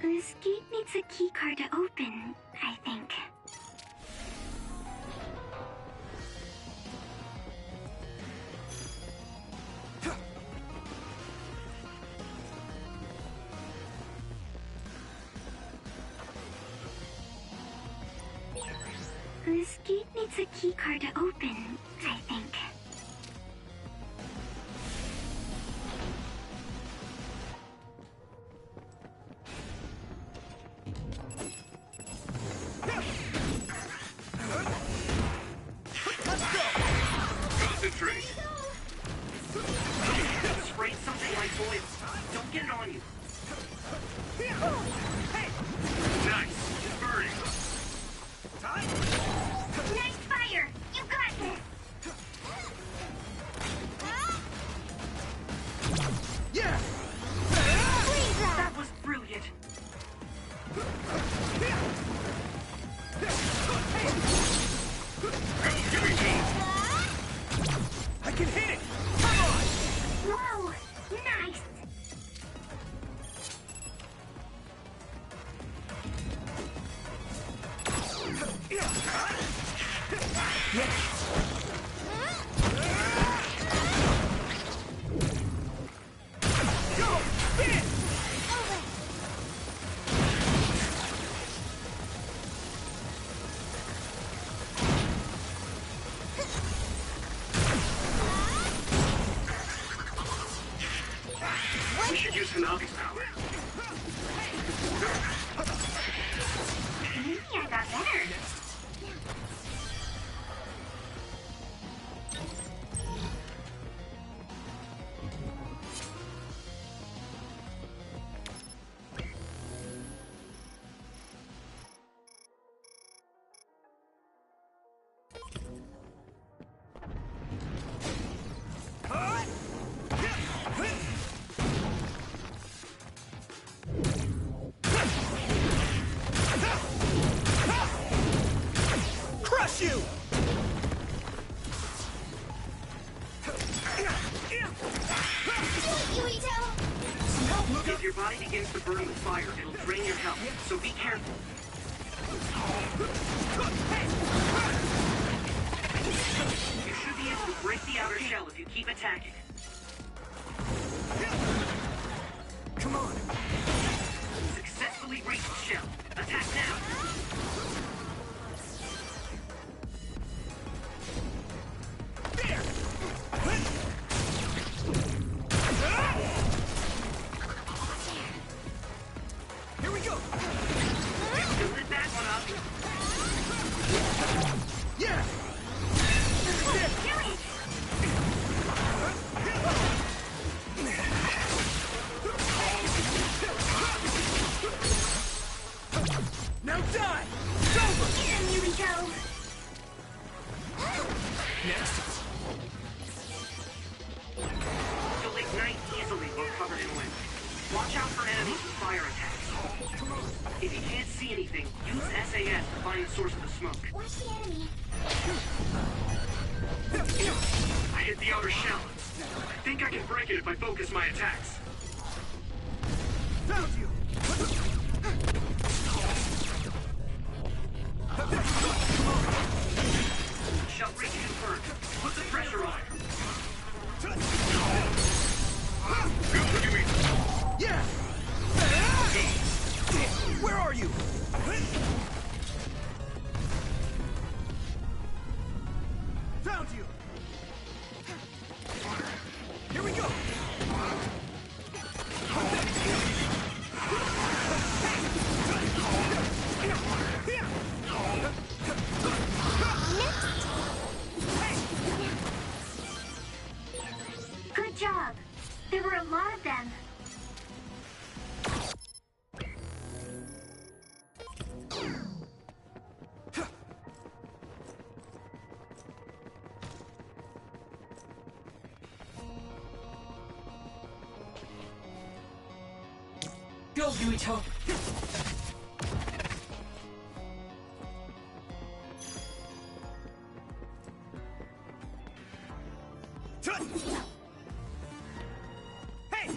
This gate needs a keycard to open, I think. This gate needs a keycard to open, I think. Concentrate. Spray something like oil. Don't get it on you. Nice. It's burning. Nice fire! You got this! Yeah! That was brilliant. I can hit it! Come on! Whoa! Nice! Go! Spin! We should use Hanabi's power. Maybe I got better. Crush you! If your body begins to burn with fire, it'll drain your health, so be careful. You should be able to break the outer shell if you keep attacking. Come on. Successfully breached the shell. Attack now. There! Here we go! Build that one up. Yeah! Now die! It's over! Here we go! Next. You'll ignite easily while covered in wind. Watch out for enemies with fire attacks. If you can't see anything, use SAS to find the source of the smoke. Watch the enemy. I hit the outer shell. I think I can break it if I focus my attacks. Found you! Shell breach confirmed. Put the pressure on. Yeah! Where are you? Found you! Here we go! Good job. There were a lot of them. Go, Yuito! Hey!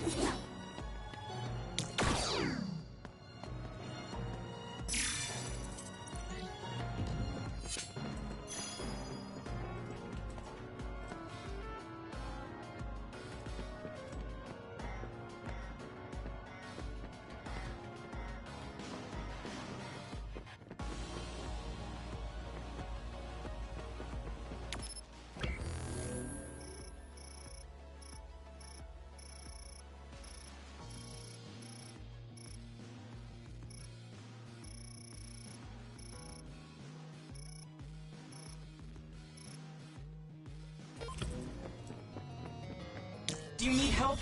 Do you need help?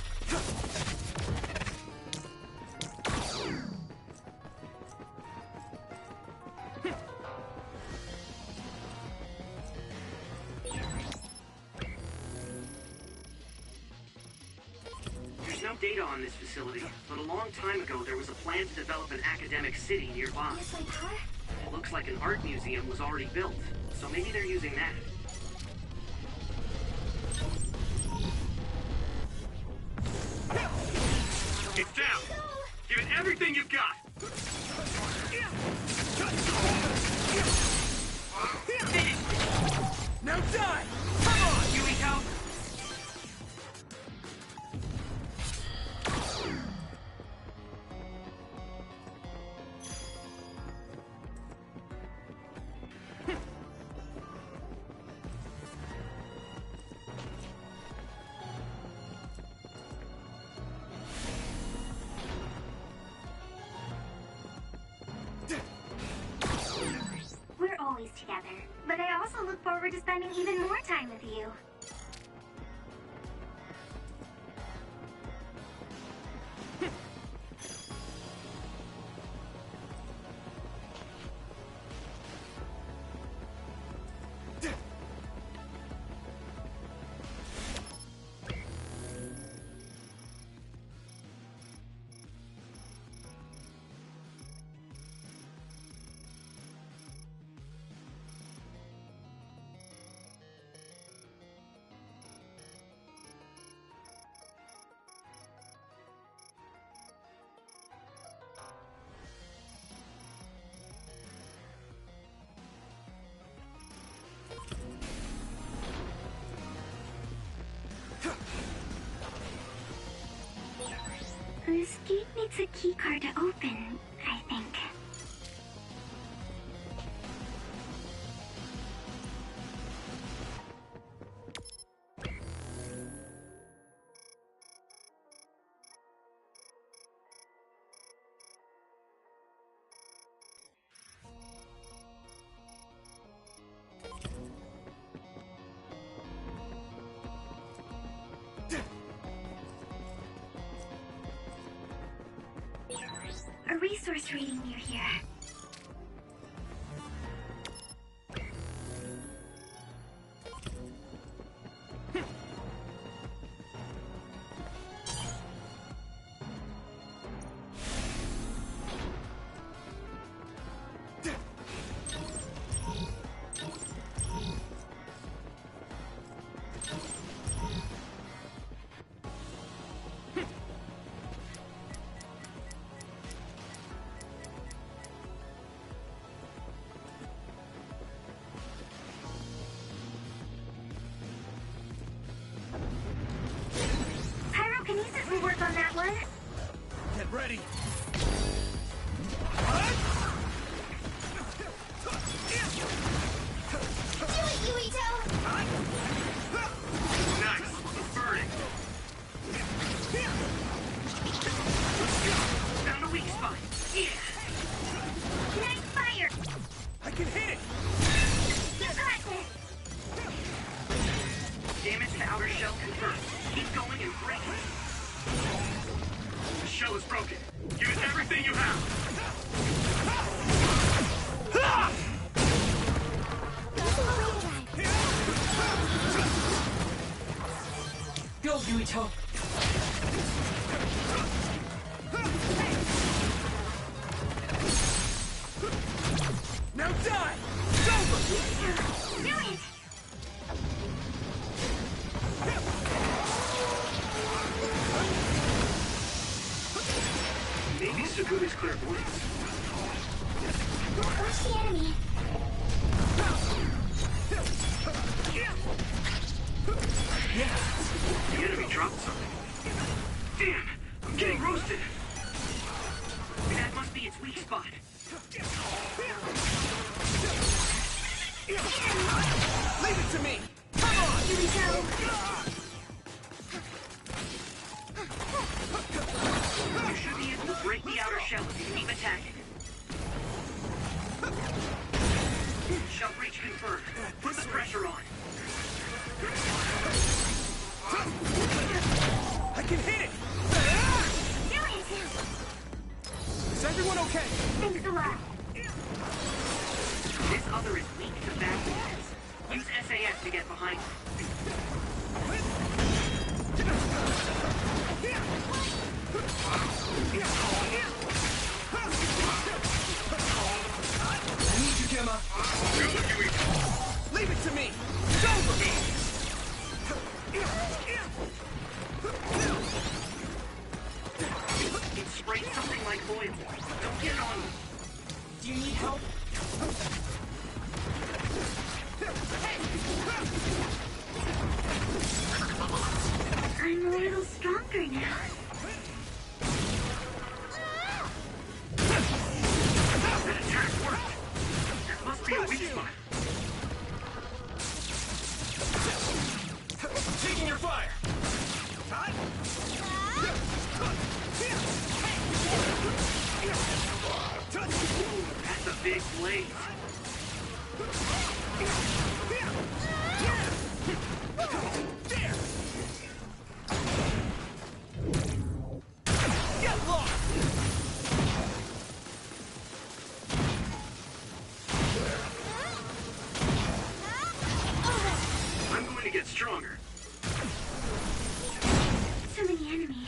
There's no data on this facility, but a long time ago there was a plan to develop an academic city nearby. Yes, my car? It looks like an art museum was already built, so maybe they're using that. It's down! Give it everything you've got! Now die! Come on! Yuito! We're always together, but I also look forward to spending even more time with you. This gate needs a keycard to open, I think. A resource reading near here. Pyrokinesis will work on that one. Get ready! Do it, Yuito! Nice! It's burning! Found a weak spot! Yeah! Nice fire! I can hit it! You got this! Damage to outer shell confirmed. Keep going and break it. The shell is broken. Give it everything you have! Go, Yuito! Now die! It's over! Do it! Maybe Sugumi's clairvoyance. Watch the enemy. The enemy dropped something. Damn! I'm getting roasted! That must be its weak spot. Leave it to me! Come on! Yuito! You should be able to break the outer shell if you keep attacking. Shell breach confirmed. Put the pressure on. Everyone okay? Thanks a lot. This other is weak to bad defense. Use SAS to get behind him. I need you, Gemma. Leave it to me. It's over. It sprays something like oil. Don't get on him. Do you need help? I'm a little stronger now. That attack worked. That must be a weak spot. Taking your fire. That's a big blaze. There. Get lost. I'm going to get stronger. So many enemies.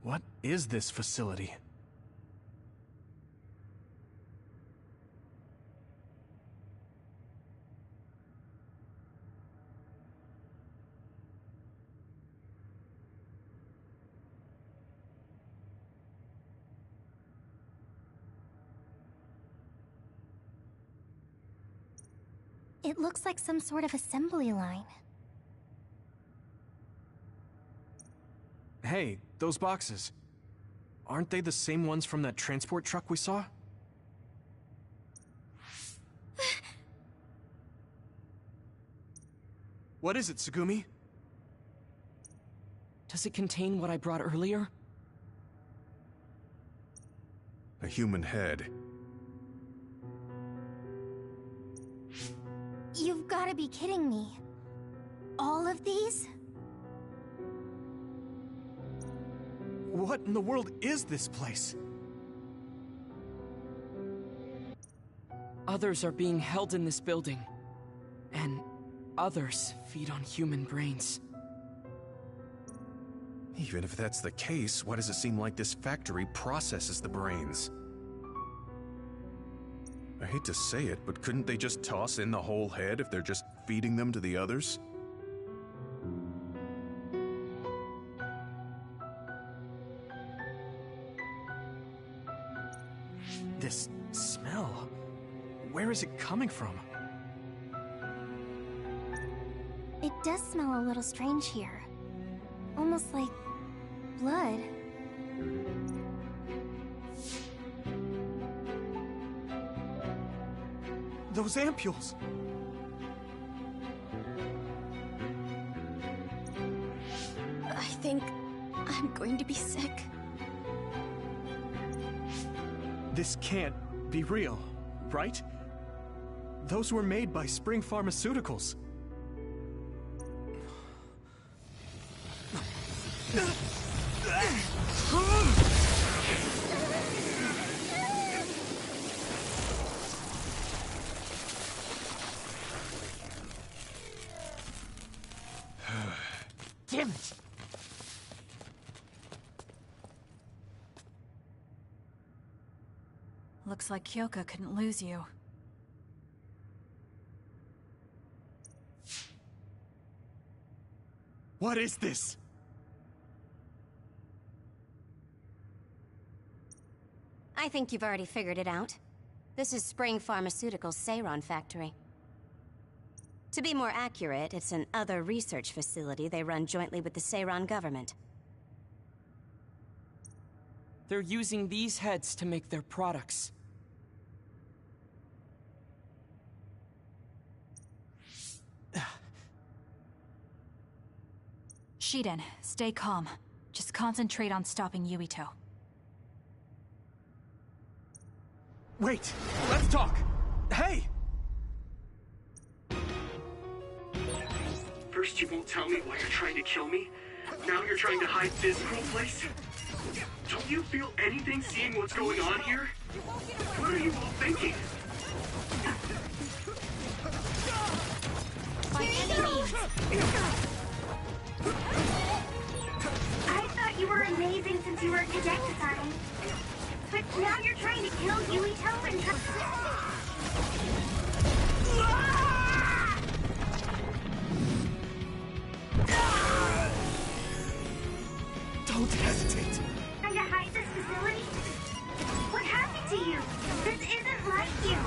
What is this facility? It looks like some sort of assembly line. Hey, those boxes. Aren't they the same ones from that transport truck we saw? What is it, Tsugumi? Does it contain what I brought earlier? A human head. You've got to be kidding me. All of these? What in the world is this place? Others are being held in this building. And others feed on human brains. Even if that's the case, why does it seem like this factory processes the brains? I hate to say it, but couldn't they just toss in the whole head if they're just feeding them to the others? This smell. Where is it coming from? It does smell a little strange here. Almost like blood. Those ampules! I think I'm going to be sick. This can't be real, right? Those were made by Spring Pharmaceuticals. Damn it! Looks like Kyoka couldn't lose you. What is this? I think you've already figured it out. This is Spring Pharmaceuticals' Seiron factory. To be more accurate, it's an other research facility they run jointly with the Seiron government. They're using these heads to make their products. Shiden, stay calm. Just concentrate on stopping Yuito. Wait, let's talk. Hey! First you won't tell me why you're trying to kill me. Now you're trying to hide physical place? Don't you feel anything seeing what's going on here? What are you all thinking? By any means! I thought you were amazing since you were a cadet design. But now you're trying to kill Yuito and... Don't hesitate. Trying to hide this facility? What happened to you? This isn't like you.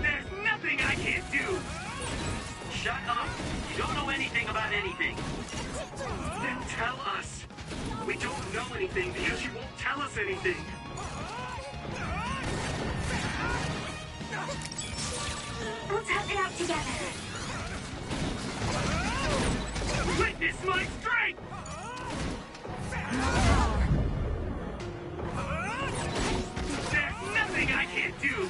There's nothing I can't do! Shut up! You don't know anything about anything! Then tell us! We don't know anything because you won't tell us anything! We'll tough it out together. Witness my strength! There's nothing I can't do!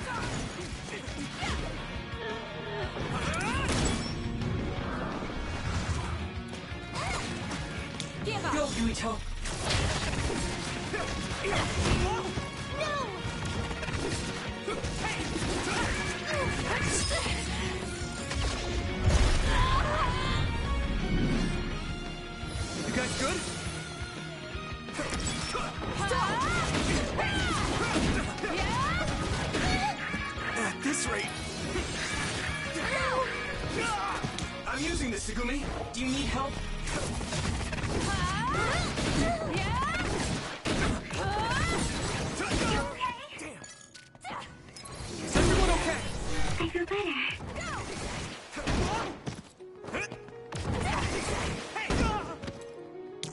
Give up! Go, Yuito! You guys good? At this rate... I'm using this, Segumi. Do you need help? Is everyone okay? I feel better.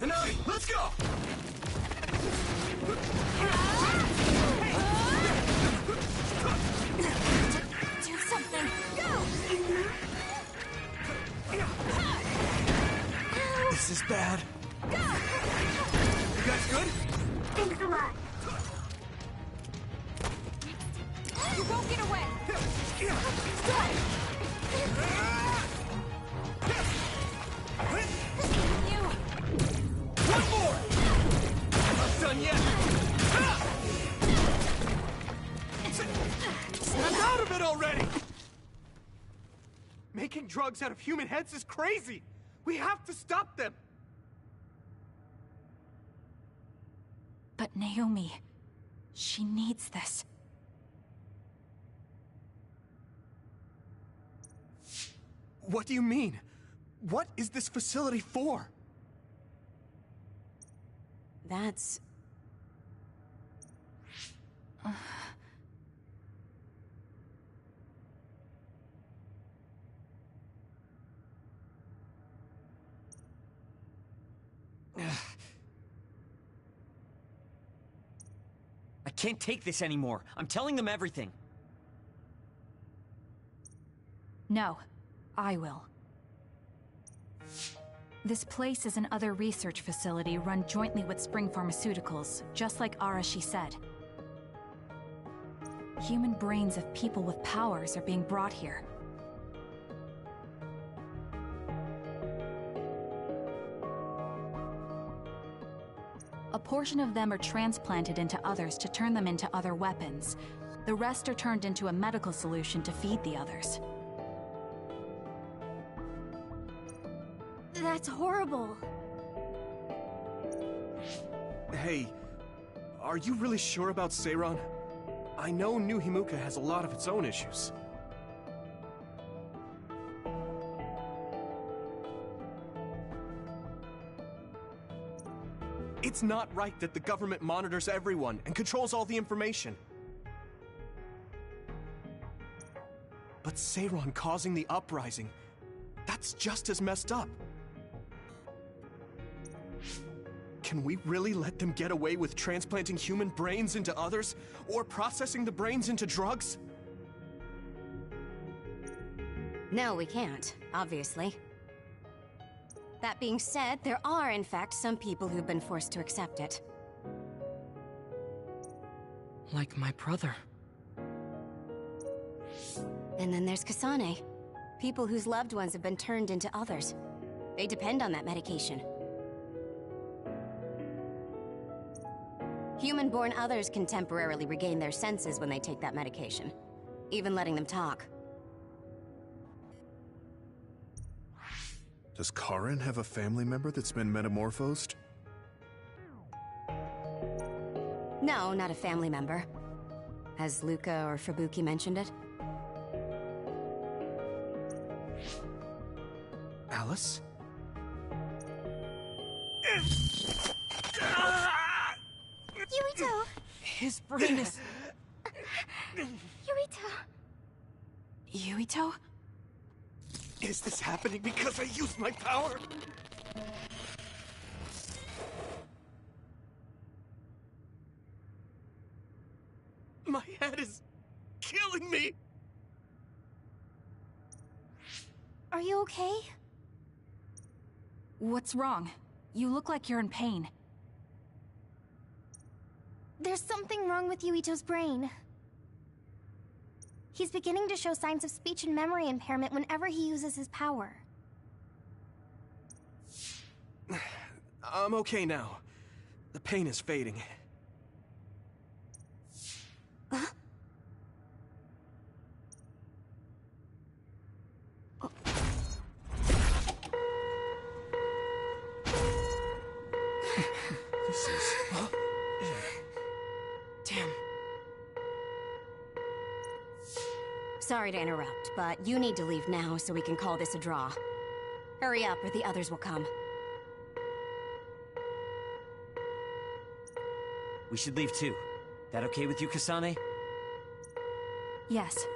Hanami, let's go! Do something! This is bad. You guys good? Thanks a lot. You won't get away! You! One more! making drugs out of human heads is crazy! We have to stop them! But Naomi, she needs this. What do you mean? What is this facility for? That's... I can't take this anymore. I'm telling them everything. No, I will. This place is another research facility run jointly with Spring Pharmaceuticals, just like Arashi said. Human brains of people with powers are being brought here. A portion of them are transplanted into others to turn them into other weapons. The rest are turned into a medical solution to feed the others. That's horrible. Hey, are you really sure about Seiron? I know New Himuka has a lot of its own issues. It's not right that the government monitors everyone and controls all the information. But Seiron causing the uprising, that's just as messed up. Can we really let them get away with transplanting human brains into others, or processing the brains into drugs? No, we can't, obviously. That being said, there are, in fact, some people who've been forced to accept it. Like my brother. And then there's Kasane. People whose loved ones have been turned into others. They depend on that medication. Human-born others can temporarily regain their senses when they take that medication, even letting them talk. Does Karin have a family member that's been metamorphosed? No, not a family member. Has Luca or Fubuki mentioned it? Alice? Yuito! His brain is... Yuito! Yuito? Is this happening because I used my power? My head is killing me! Are you okay? What's wrong? You look like you're in pain. There's something wrong with Yuito's brain. He's beginning to show signs of speech and memory impairment whenever he uses his power. I'm okay now. The pain is fading. This is... Damn. Sorry to interrupt, but you need to leave now so we can call this a draw. Hurry up or the others will come. We should leave too. That okay with you, Kasane? Yes.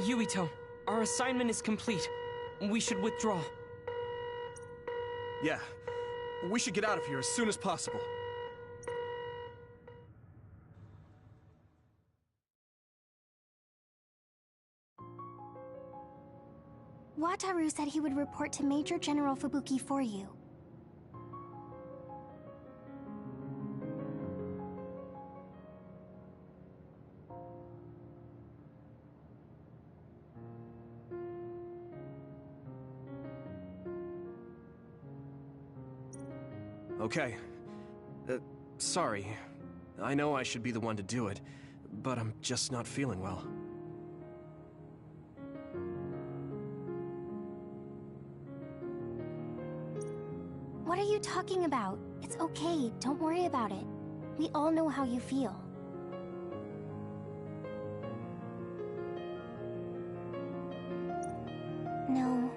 Yuito, our assignment is complete. We should withdraw. Yeah. We should get out of here as soon as possible. Wataru said he would report to Major General Fubuki for you. Okay. Sorry. I know I should be the one to do it, but I'm just not feeling well. What are you talking about? It's okay, don't worry about it. We all know how you feel. No,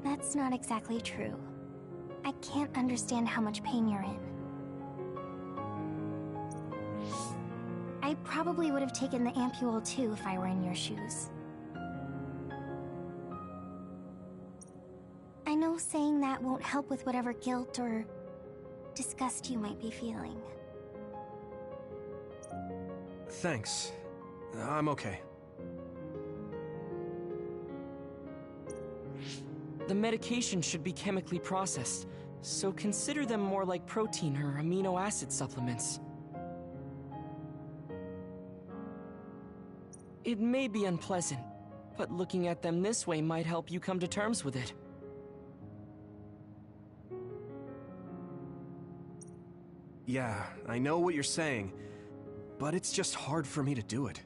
that's not exactly true. I can't understand how much pain you're in. I probably would have taken the ampule too if I were in your shoes. I know saying that won't help with whatever guilt or disgust you might be feeling. Thanks. I'm okay. The medication should be chemically processed, so consider them more like protein or amino acid supplements. It may be unpleasant, but looking at them this way might help you come to terms with it. Yeah, I know what you're saying, but it's just hard for me to do it.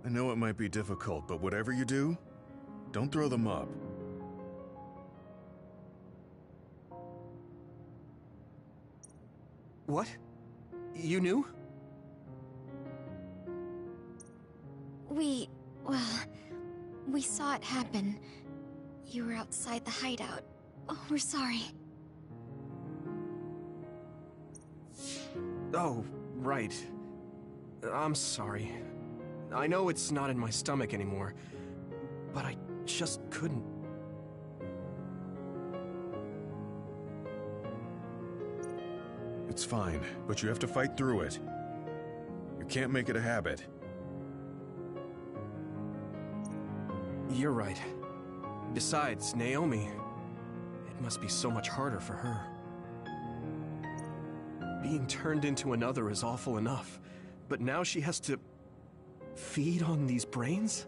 I know it might be difficult, but whatever you do, don't throw them up. What? You knew? We saw it happen. You were outside the hideout. Oh, we're sorry. Oh, right. I'm sorry. I know it's not in my stomach anymore, but I just couldn't. It's fine, but you have to fight through it. You can't make it a habit. You're right. Besides, Naomi, it must be so much harder for her. Being turned into another is awful enough, but now she has to feed on these brains?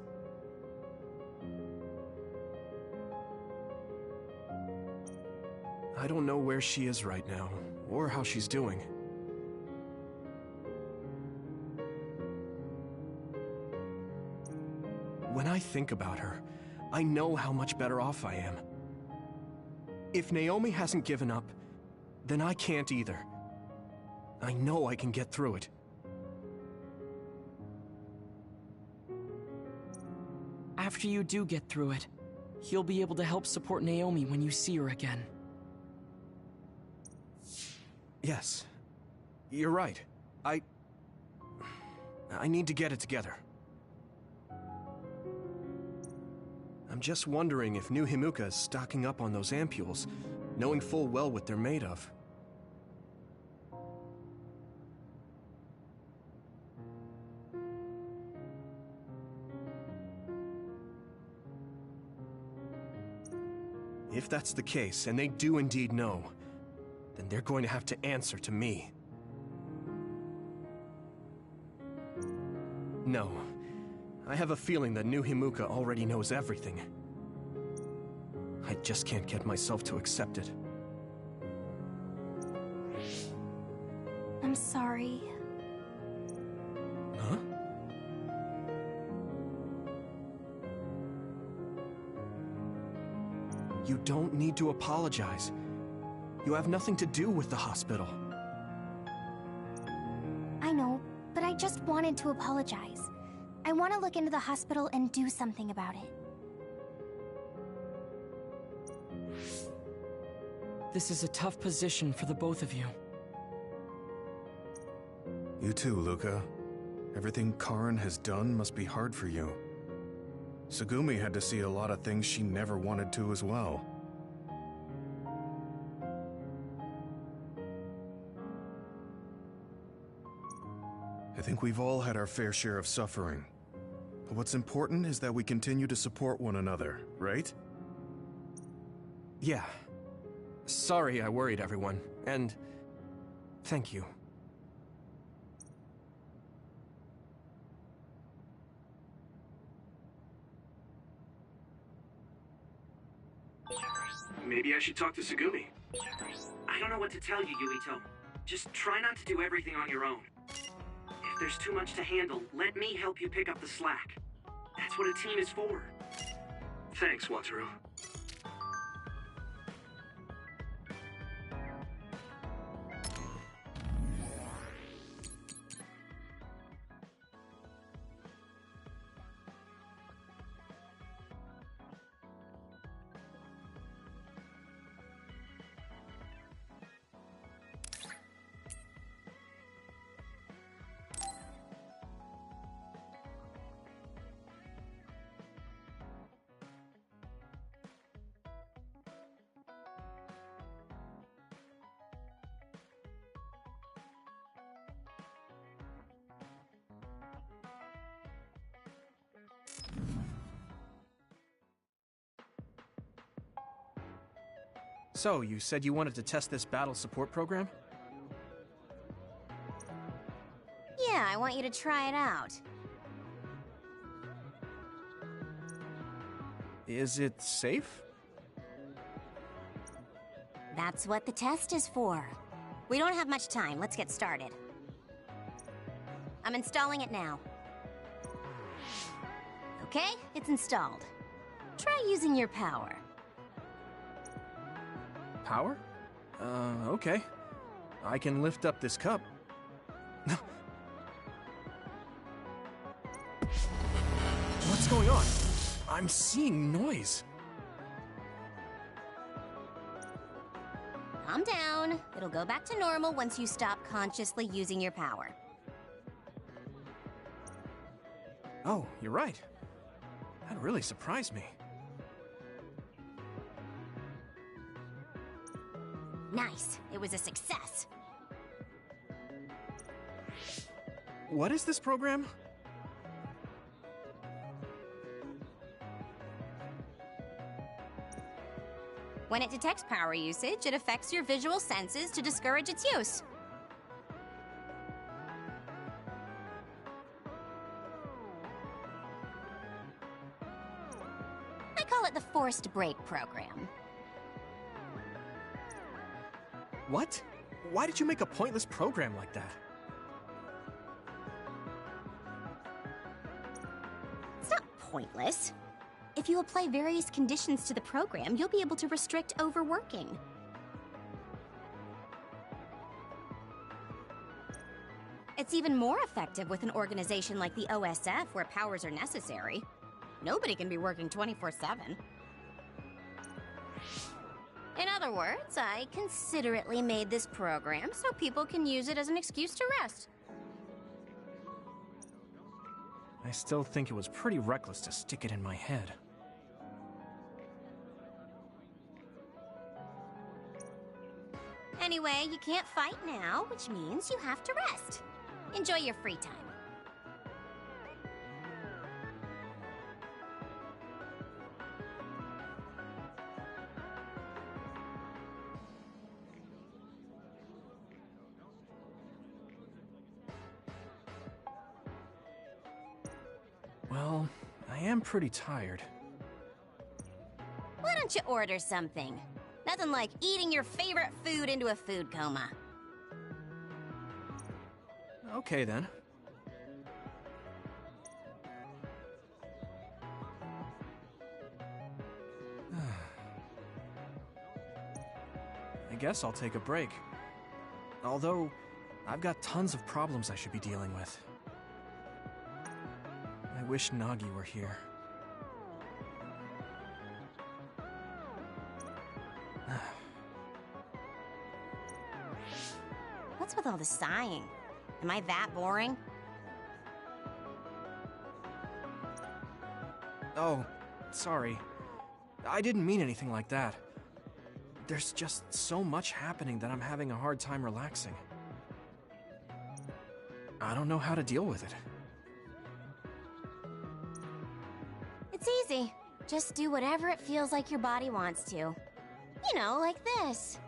I don't know where she is right now, or how she's doing. When I think about her, I know how much better off I am. If Naomi hasn't given up, then I can't either. I know I can get through it. After you do get through it, you'll be able to help support Naomi when you see her again. Yes. You're right. I need to get it together. I'm just wondering if New Himuka is stocking up on those ampules, knowing full well what they're made of. If that's the case, and they do indeed know, then they're going to have to answer to me. No. I have a feeling that New Himuka already knows everything. I just can't get myself to accept it. I'm sorry. Huh? You don't need to apologize. You have nothing to do with the hospital. I know, but I just wanted to apologize. I want to look into the hospital and do something about it. This is a tough position for the both of you. You too, Luca. Everything Karin has done must be hard for you. Tsugumi had to see a lot of things she never wanted to as well. I think we've all had our fair share of suffering. But what's important is that we continue to support one another, right? Yeah. Sorry I worried everyone, and thank you. Maybe I should talk to Tsugumi. I don't know what to tell you, Yuito. Just try not to do everything on your own. If If there's too much to handle, let me help you pick up the slack. That's what a team is for. Thanks, Wataru. So, you said you wanted to test this battle support program? Yeah, I want you to try it out. Is it safe? That's what the test is for. We don't have much time. Let's get started. I'm installing it now. Okay, it's installed. Try using your power. Power? Okay. I can lift up this cup. What's going on? I'm seeing noise. Calm down. It'll go back to normal once you stop consciously using your power. Oh, you're right. That really surprised me. Nice. It was a success. What is this program? When it detects power usage, it affects your visual senses to discourage its use. I call it the forced break program. What? Why did you make a pointless program like that? It's not pointless. If you apply various conditions to the program, you'll be able to restrict overworking. It's even more effective with an organization like the OSF, where powers are necessary. Nobody can be working 24/7. In other words, I considerately made this program so people can use it as an excuse to rest. I still think it was pretty reckless to stick it in my head. Anyway, you can't fight now, which means you have to rest. Enjoy your free time. Well, I am pretty tired. Why don't you order something? Nothing like eating your favorite food into a food coma. Okay then. I guess I'll take a break. Although, I've got tons of problems I should be dealing with. I wish Nagi were here. What's with all the sighing? Am I that boring? Oh, sorry. I didn't mean anything like that. There's just so much happening that I'm having a hard time relaxing. I don't know how to deal with it. It's easy. Just do whatever it feels like your body wants to. You know, like this.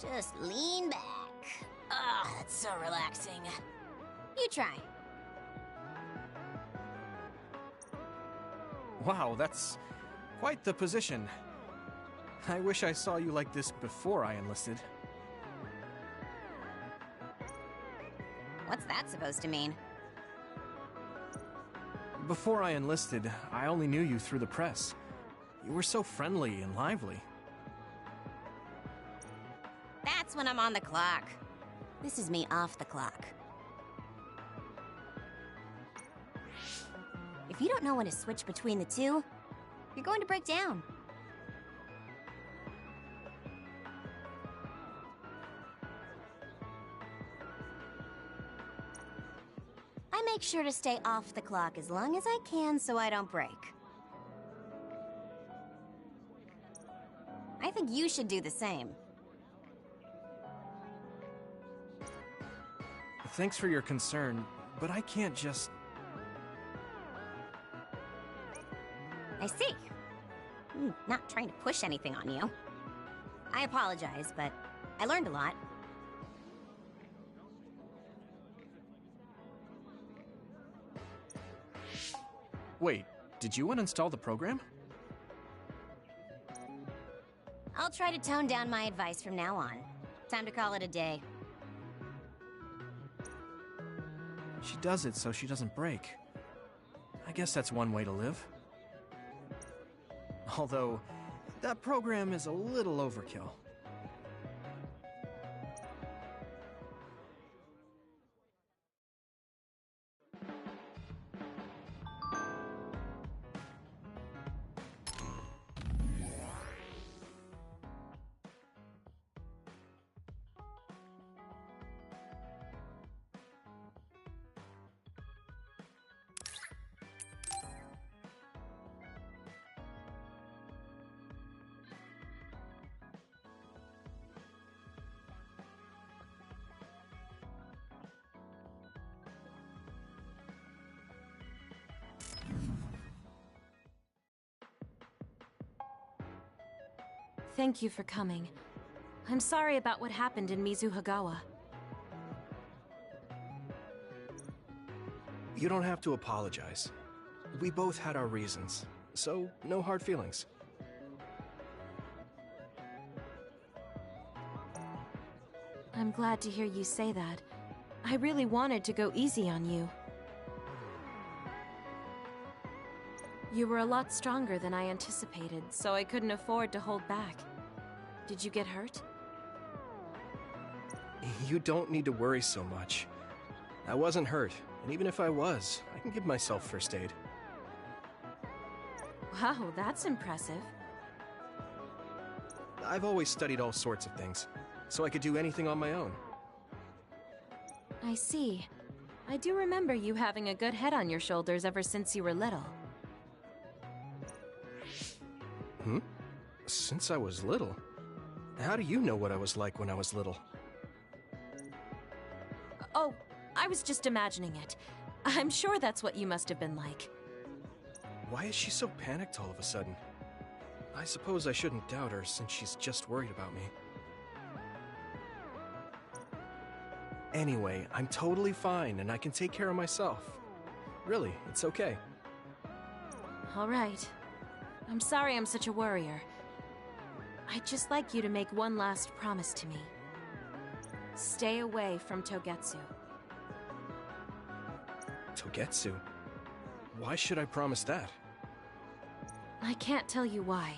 Just lean back. Ah, that's so relaxing. You try. Wow, that's quite the position. I wish I saw you like this before I enlisted. What's that supposed to mean? Before I enlisted, I only knew you through the press. You were so friendly and lively. That's when I'm on the clock. This is me off the clock. If you don't know when to switch between the two, you're going to break down. I make sure to stay off the clock as long as I can so I don't break. I think you should do the same. Thanks for your concern, but I can't just... I see. Not trying to push anything on you. I apologize, but I learned a lot. Wait, did you uninstall the program? I'll try to tone down my advice from now on. Time to call it a day. She does it so she doesn't break. I guess that's one way to live. Although, that program is a little overkill. Thank you for coming. I'm sorry about what happened in Mizuhagawa. You don't have to apologize. We both had our reasons, so no hard feelings. I'm glad to hear you say that. I really wanted to go easy on you. You were a lot stronger than I anticipated, so I couldn't afford to hold back. Did you get hurt? You don't need to worry so much. I wasn't hurt, and even if I was, I can give myself first aid. Wow, that's impressive. I've always studied all sorts of things, so I could do anything on my own. I see. I do remember you having a good head on your shoulders ever since you were little. Since I was little? How do you know what I was like when I was little? Oh, I was just imagining it. I'm sure that's what you must have been like. Why is she so panicked all of a sudden? I suppose I shouldn't doubt her since she's just worried about me. Anyway, I'm totally fine and I can take care of myself. Really, it's okay. All right. I'm sorry I'm such a worrier. I'd just like you to make one last promise to me. Stay away from Togetsu. Togetsu? Why should I promise that? I can't tell you why,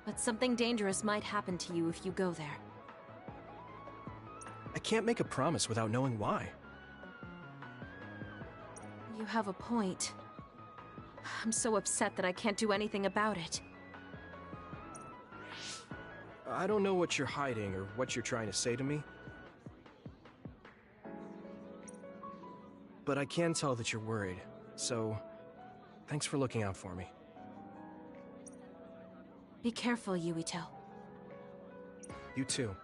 but something dangerous might happen to you if you go there. I can't make a promise without knowing why. You have a point. I'm so upset that I can't do anything about it. I don't know what you're hiding or what you're trying to say to me. But I can tell that you're worried, so thanks for looking out for me. Be careful, Yuito. You too.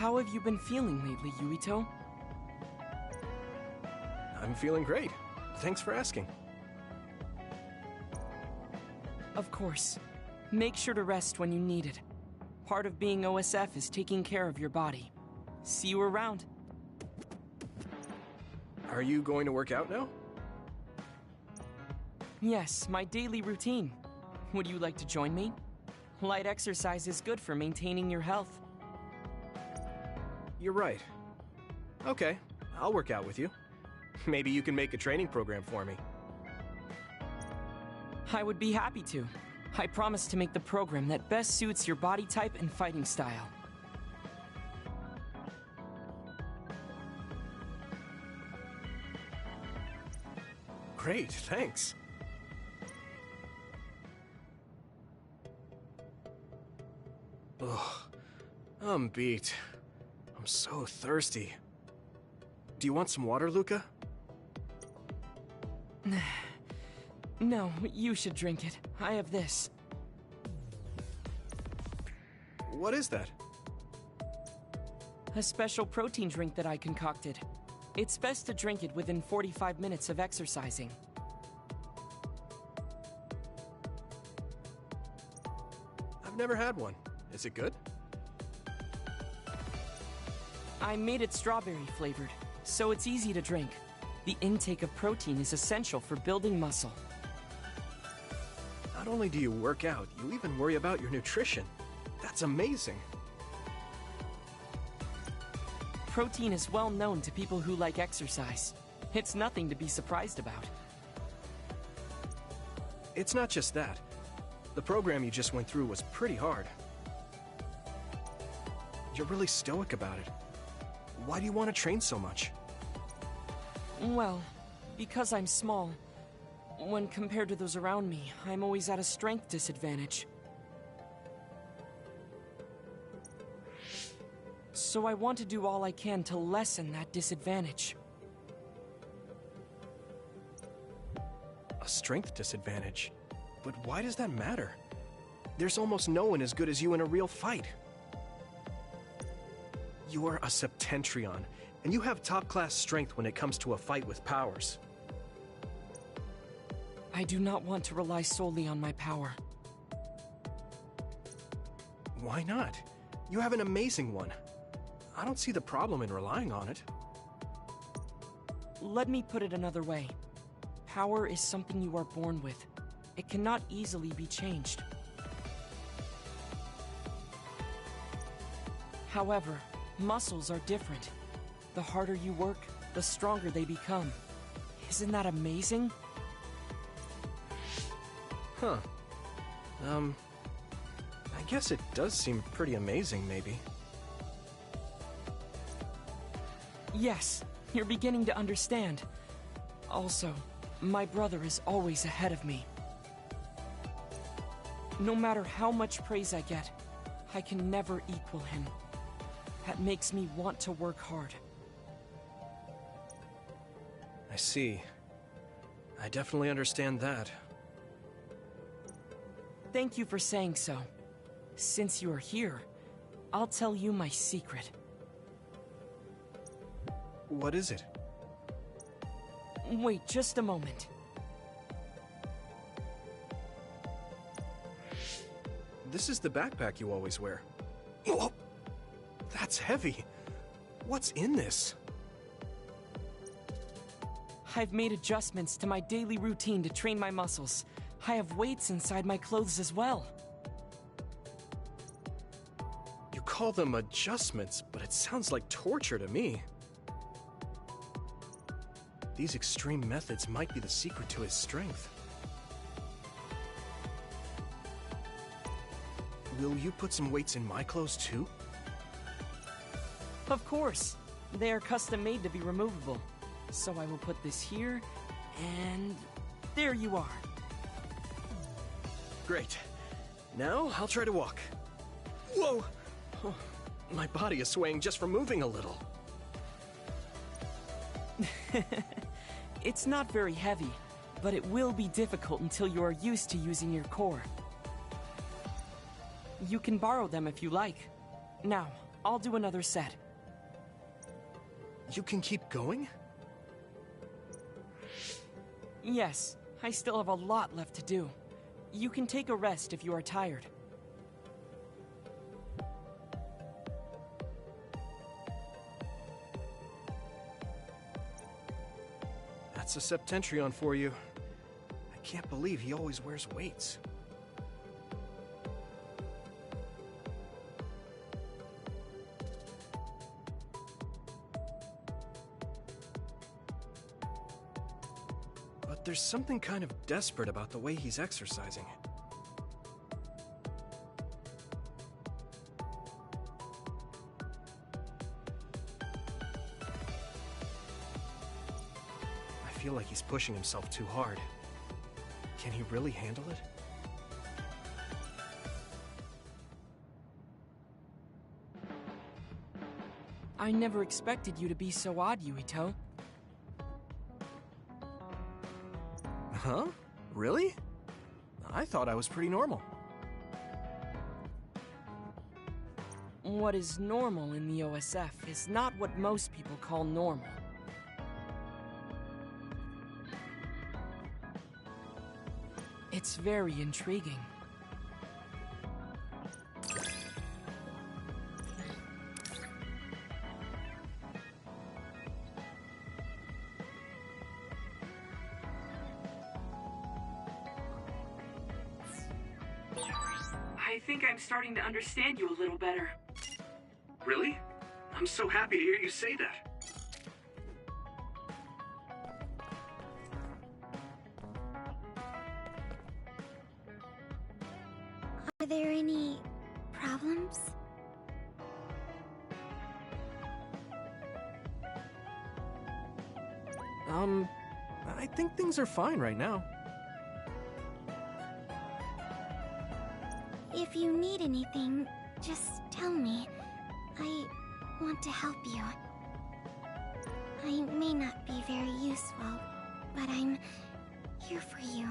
How have you been feeling lately, Yuito? I'm feeling great. Thanks for asking. Of course. Make sure to rest when you need it. Part of being OSF is taking care of your body. See you around. Are you going to work out now? Yes, my daily routine. Would you like to join me? Light exercise is good for maintaining your health. You're right. Okay, I'll work out with you. Maybe you can make a training program for me. I would be happy to. I promise to make the program that best suits your body type and fighting style. Great, thanks. Ugh, I'm beat. I'm so thirsty. Do you want some water, Luca? No, you should drink it. I have this. What is that? A special protein drink that I concocted. It's best to drink it within 45 minutes of exercising. I've never had one. Is it good? I made it strawberry flavored, so it's easy to drink. The intake of protein is essential for building muscle. Not only do you work out, you even worry about your nutrition. That's amazing. Protein is well known to people who like exercise. It's nothing to be surprised about. It's not just that. The program you just went through was pretty hard. You're really stoic about it. Why do you want to train so much? Well, because I'm small. When compared to those around me, I'm always at a strength disadvantage. So I want to do all I can to lessen that disadvantage. A strength disadvantage? But why does that matter? There's almost no one as good as you in a real fight. You're a Septentrion, and you have top-class strength when it comes to a fight with powers. I do not want to rely solely on my power. Why not? You have an amazing one. I don't see the problem in relying on it. Let me put it another way. Power is something you are born with. It cannot easily be changed. However, muscles are different. The harder you work, the stronger they become. Isn't that amazing? Huh. I guess it does seem pretty amazing, maybe. Yes, you're beginning to understand. Also, my brother is always ahead of me. No matter how much praise I get, I can never equal him. That makes me want to work hard. I see. I definitely understand that. Thank you for saying so. Since you are here, I'll tell you my secret. What is it? Wait just a moment. This is the backpack you always wear. Oh, that's heavy. What's in this? I've made adjustments to my daily routine to train my muscles. I have weights inside my clothes as well. You call them adjustments, but it sounds like torture to me. These extreme methods might be the secret to his strength. Will you put some weights in my clothes too? Of course. They are custom made to be removable. So I will put this here, and there you are. Great. Now I'll try to walk. Whoa! Oh, my body is swaying just from moving a little. It's not very heavy, but it will be difficult until you are used to using your core. You can borrow them if you like. Now, I'll do another set. You can keep going? Yes, I still have a lot left to do. You can take a rest if you are tired. That's a Septentrion for you. I can't believe he always wears weights. But there's something kind of desperate about the way he's exercising. I feel like he's pushing himself too hard. Can he really handle it? I never expected you to be so odd, Yuito. Huh? Really? I thought I was pretty normal. What is normal in the OSF is not what most people call normal. It's very intriguing. I think I'm starting to understand you a little better. Really? I'm so happy to hear you say that. Are there any problems? I think things are fine right now. If you need anything, just tell me. I want to help you. I may not be very useful, but I'm here for you.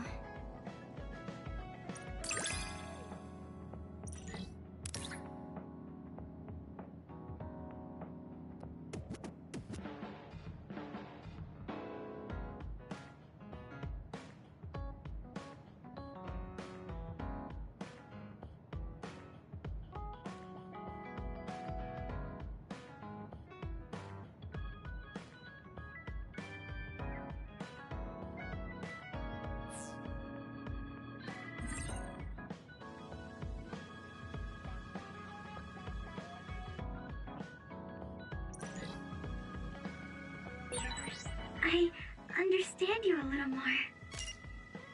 I understand you a little more.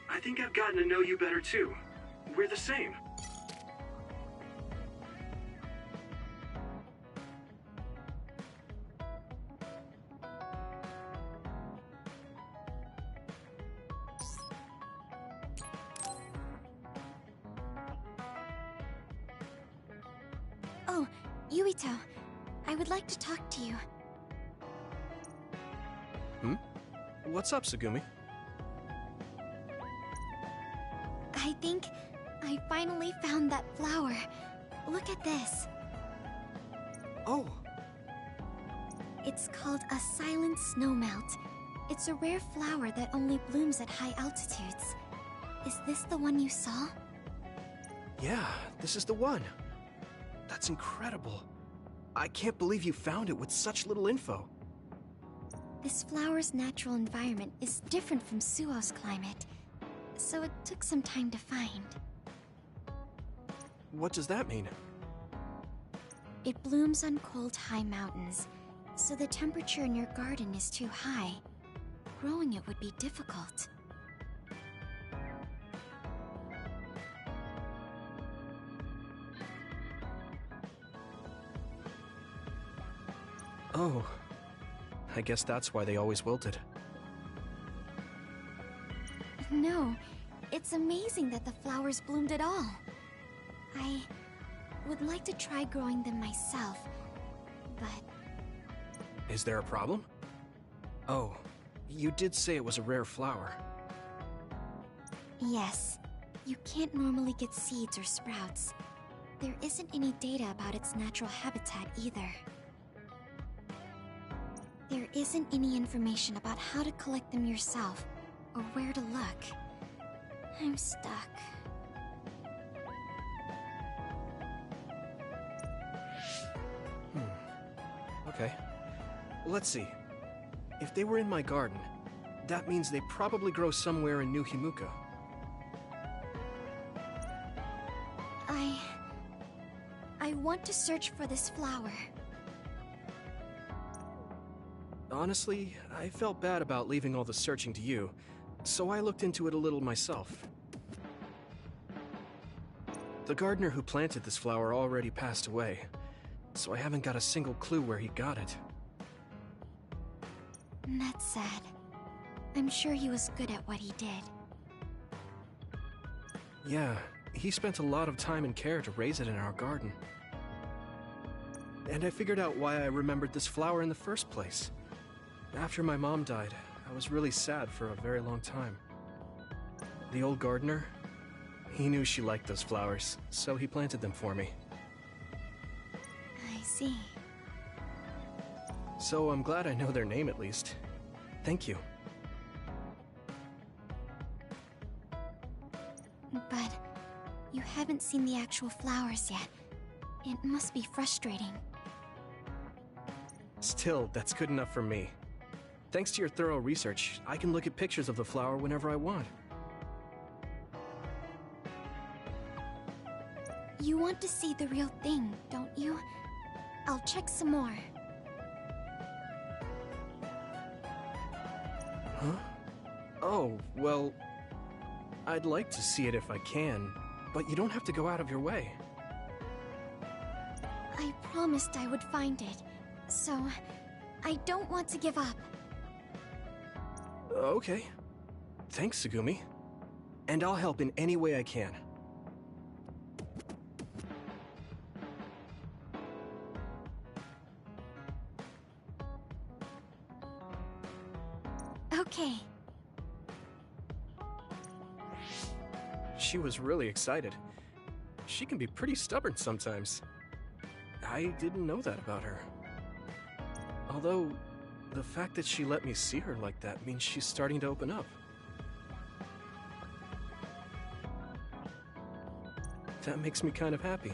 I think I've gotten to know you better too. We're the same. Oh, Yuito. I would like to talk to you. What's up, Tsugumi? I think I finally found that flower. Look at this. Oh, It's called a silent snowmelt. It's a rare flower that only blooms at high altitudes. Is this the one you saw? yeah, this is the one. That's incredible. I can't believe you found it with such little info. This flower's natural environment is different from Suo's climate, so it took some time to find. What does that mean? It blooms on cold, high mountains, so the temperature in your garden is too high. Growing it would be difficult. Oh, I guess that's why they always wilted. No, it's amazing that the flowers bloomed at all. I would like to try growing them myself, but Is there a problem? Oh, you did say it was a rare flower. yes, you can't normally get seeds or sprouts. there isn't any data about its natural habitat either. There isn't any information about how to collect them yourself, or where to look. I'm stuck. Okay. Let's see. If they were in my garden, that means they probably grow somewhere in New Himuka. I want to search for this flower. Honestly, I felt bad about leaving all the searching to you, so I looked into it a little myself. The gardener who planted this flower already passed away, so I haven't got a single clue where he got it. That's sad. I'm sure he was good at what he did. Yeah, he spent a lot of time and care to raise it in our garden. And I figured out why I remembered this flower in the first place. After my mom died, I was really sad for a very long time. The old gardener, he knew she liked those flowers, so he planted them for me. I see. So I'm glad I know their name at least. Thank you. But you haven't seen the actual flowers yet. It must be frustrating. Still, that's good enough for me. Thanks to your thorough research, I can look at pictures of the flower whenever I want. You want to see the real thing, don't you? I'll check some more. Huh? Oh, well, I'd like to see it if I can, but you don't have to go out of your way. I promised I would find it, so I don't want to give up. Okay. Thanks, Tsugumi. And I'll help in any way I can. Okay. She was really excited. She can be pretty stubborn sometimes. I didn't know that about her. Although, the fact that she let me see her like that means she's starting to open up. That makes me kind of happy.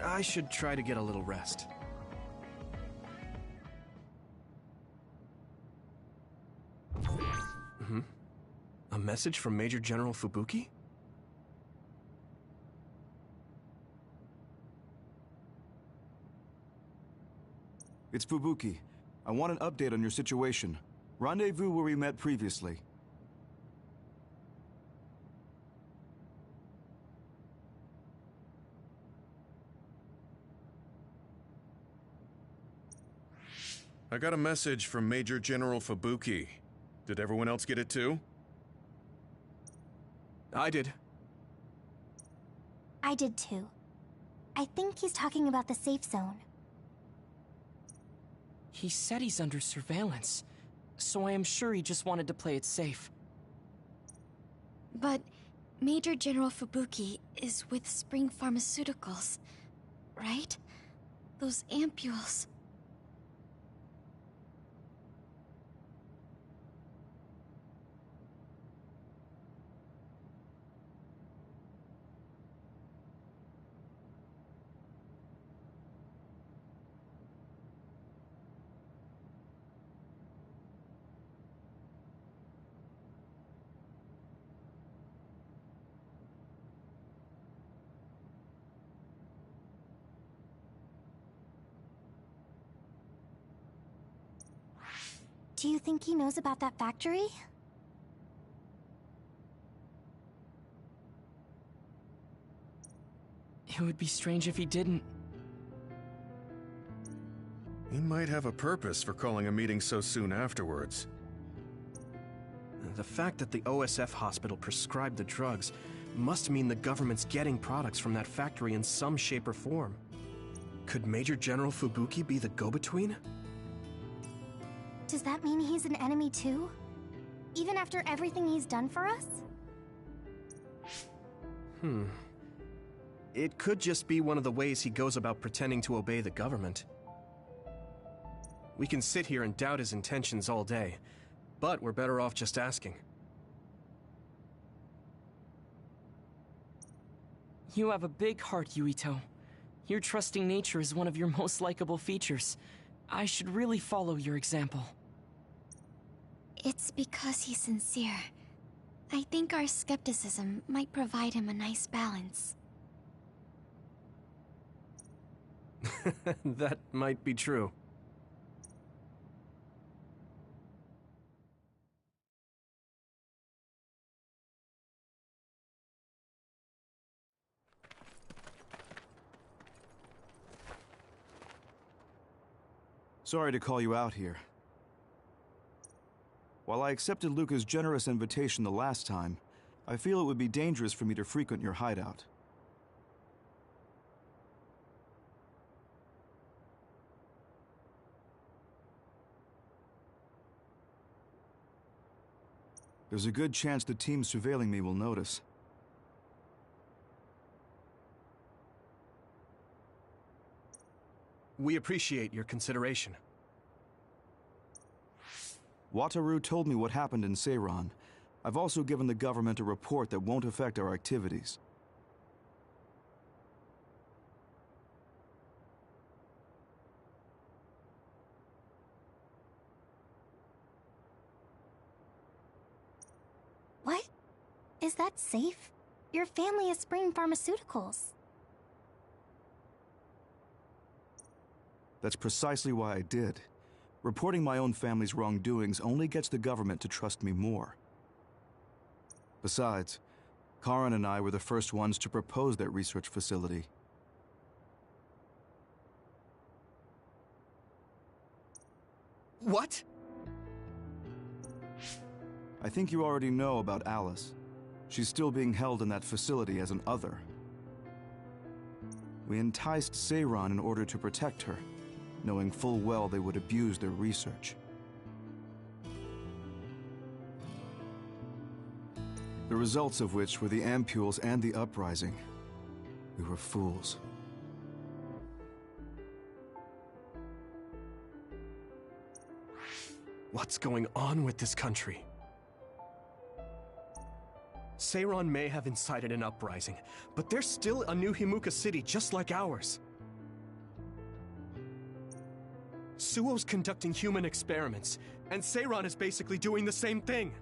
I should try to get a little rest. A message from Major General Fubuki? It's Fubuki. I want an update on your situation. Rendezvous where we met previously. I got a message from Major General Fubuki. Did everyone else get it too? I did. I did too. I think he's talking about the safe zone. He said he's under surveillance, so I am sure he just wanted to play it safe. But Major General Fubuki is with Spring Pharmaceuticals, right? Those ampules. Do you think he knows about that factory? It would be strange if he didn't. He might have a purpose for calling a meeting so soon afterwards. The fact that the OSF hospital prescribed the drugs must mean the government's getting products from that factory in some shape or form. Could Major General Fubuki be the go-between? Does that mean he's an enemy too? Even after everything he's done for us? It could just be one of the ways he goes about pretending to obey the government. We can sit here and doubt his intentions all day, but we're better off just asking. You have a big heart, Yuito. Your trusting nature is one of your most likable features. I should really follow your example. It's because he's sincere. I think our skepticism might provide him a nice balance. That might be true. Sorry to call you out here. While I accepted Luca's generous invitation the last time, I feel it would be dangerous for me to frequent your hideout. There's a good chance the team surveilling me will notice. We appreciate your consideration. Wataru told me what happened in Seiran. I've also given the government a report that won't affect our activities. What? Is that safe? Your family is Spring Pharmaceuticals. That's precisely why I did. Reporting my own family's wrongdoings only gets the government to trust me more. Besides, Karin and I were the first ones to propose that research facility. What? I think you already know about Alice. She's still being held in that facility as an other. We enticed Seiran in order to protect her, knowing full well they would abuse their research. The results of which were the ampules and the uprising. We were fools. What's going on with this country? Seiran may have incited an uprising, but there's still a new Himuka city just like ours. Suo's conducting human experiments, and Seiron is basically doing the same thing.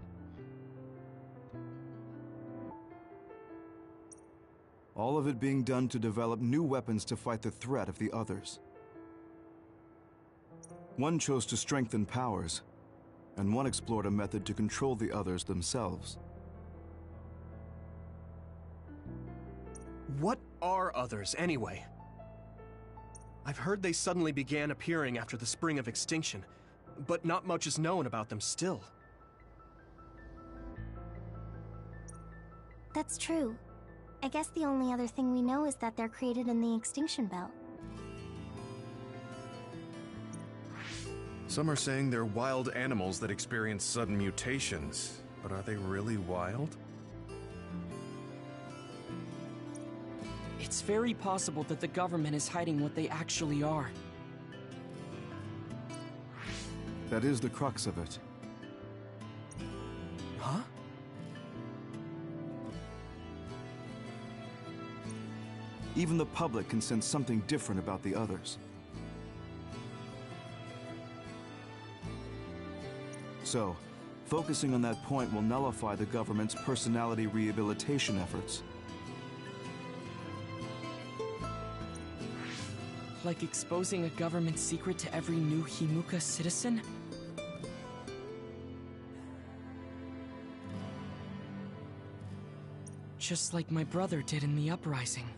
All of it being done to develop new weapons to fight the threat of the others. One chose to strengthen powers, and one explored a method to control the others themselves. What are others, anyway? I've heard they suddenly began appearing after the Spring of Extinction, but not much is known about them still. That's true. I guess the only other thing we know is that they're created in the Extinction Belt. Some are saying they're wild animals that experience sudden mutations, but are they really wild? It's very possible that the government is hiding what they actually are. That is the crux of it. Huh? Even the public can sense something different about the others. So, focusing on that point will nullify the government's personality rehabilitation efforts. Like exposing a government secret to every new Himuka citizen? Just like my brother did in the uprising.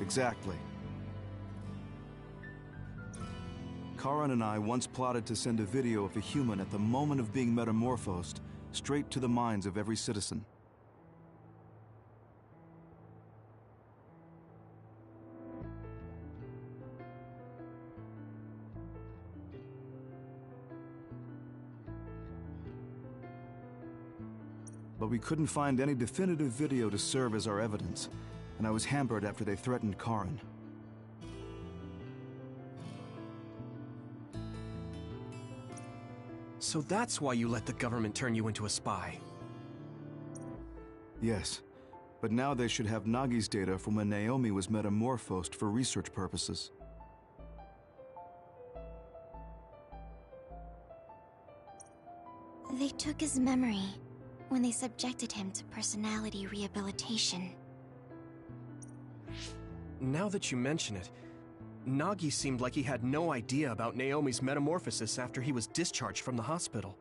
Exactly. Karan and I once plotted to send a video of a human at the moment of being metamorphosed straight to the minds of every citizen. But we couldn't find any definitive video to serve as our evidence, and I was hampered after they threatened Karan. So that's why you let the government turn you into a spy. Yes, but now they should have Nagi's data from when Naomi was metamorphosed for research purposes. They took his memory when they subjected him to personality rehabilitation. Now that you mention it, Nagi seemed like he had no idea about Naomi's metamorphosis after he was discharged from the hospital.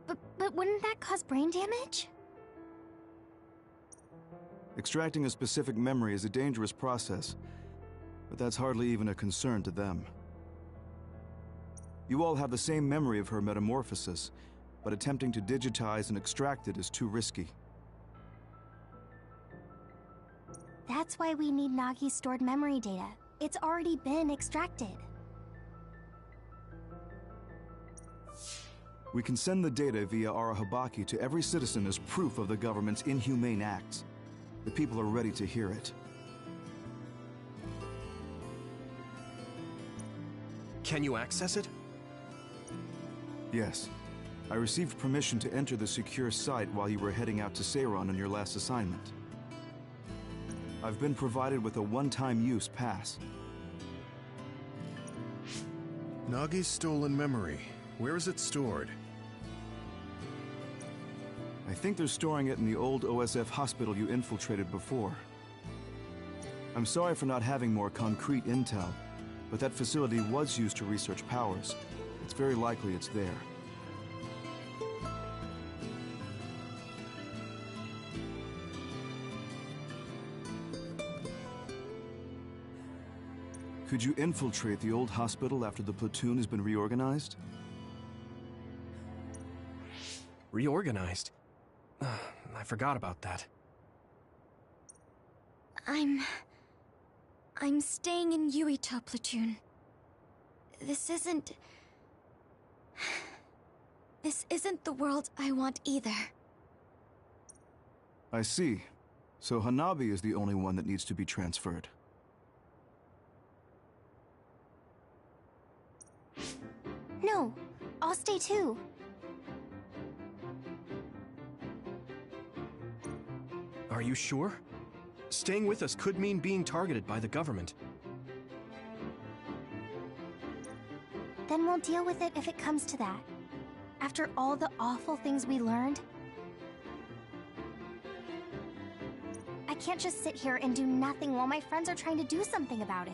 But wouldn't that cause brain damage? Extracting a specific memory is a dangerous process, but that's hardly even a concern to them. You all have the same memory of her metamorphosis, but attempting to digitize and extract it is too risky. That's why we need Nagi's stored memory data. It's already been extracted. We can send the data via Arahabaki to every citizen as proof of the government's inhumane acts. The people are ready to hear it. Can you access it? Yes. I received permission to enter the secure site while you were heading out to Seiron on your last assignment. I've been provided with a one-time use pass. Nagi's stolen memory. Where is it stored? I think they're storing it in the old OSF hospital you infiltrated before. I'm sorry for not having more concrete intel, but that facility was used to research powers. It's very likely it's there. Could you infiltrate the old hospital after the platoon has been reorganized? Reorganized? I forgot about that. I'm staying in Yuito platoon. This isn't the world I want either. I see. So Hanabi is the only one that needs to be transferred. No, I'll stay too. Are you sure? Staying with us could mean being targeted by the government. Then we'll deal with it if it comes to that. After all the awful things we learned, I can't just sit here and do nothing while my friends are trying to do something about it.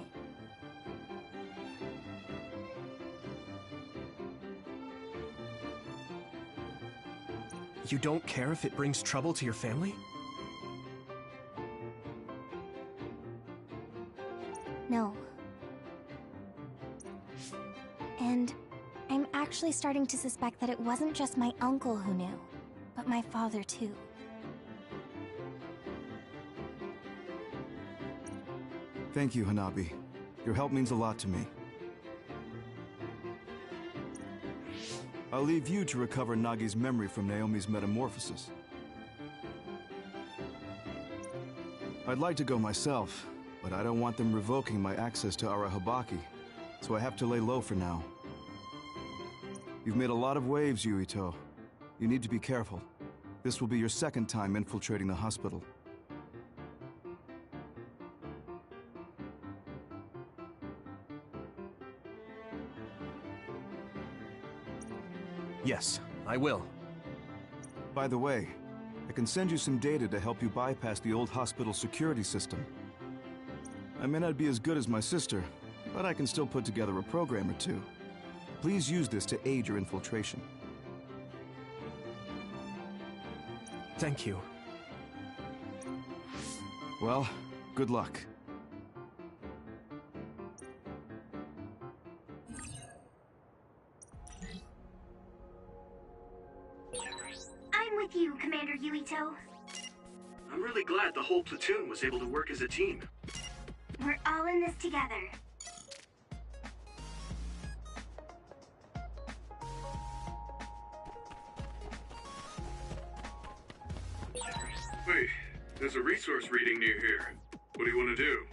You don't care if it brings trouble to your family? No. And I'm actually starting to suspect that it wasn't just my uncle who knew, but my father too. Thank you, Hanabi. Your help means a lot to me. I'll leave you to recover Nagi's memory from Naomi's metamorphosis. I'd like to go myself, but I don't want them revoking my access to Arahabaki, so I have to lay low for now. You've made a lot of waves, Yuito. You need to be careful. This will be your second time infiltrating the hospital. Yes, I will. By the way, I can send you some data to help you bypass the old hospital security system. I may not be as good as my sister, but I can still put together a program or two. Please use this to aid your infiltration. Thank you. Well, good luck. I'm with you, Commander Yuito. I'm really glad the whole platoon was able to work as a team. We're all in this together. Wait, there's a resource reading near here. What do you want to do?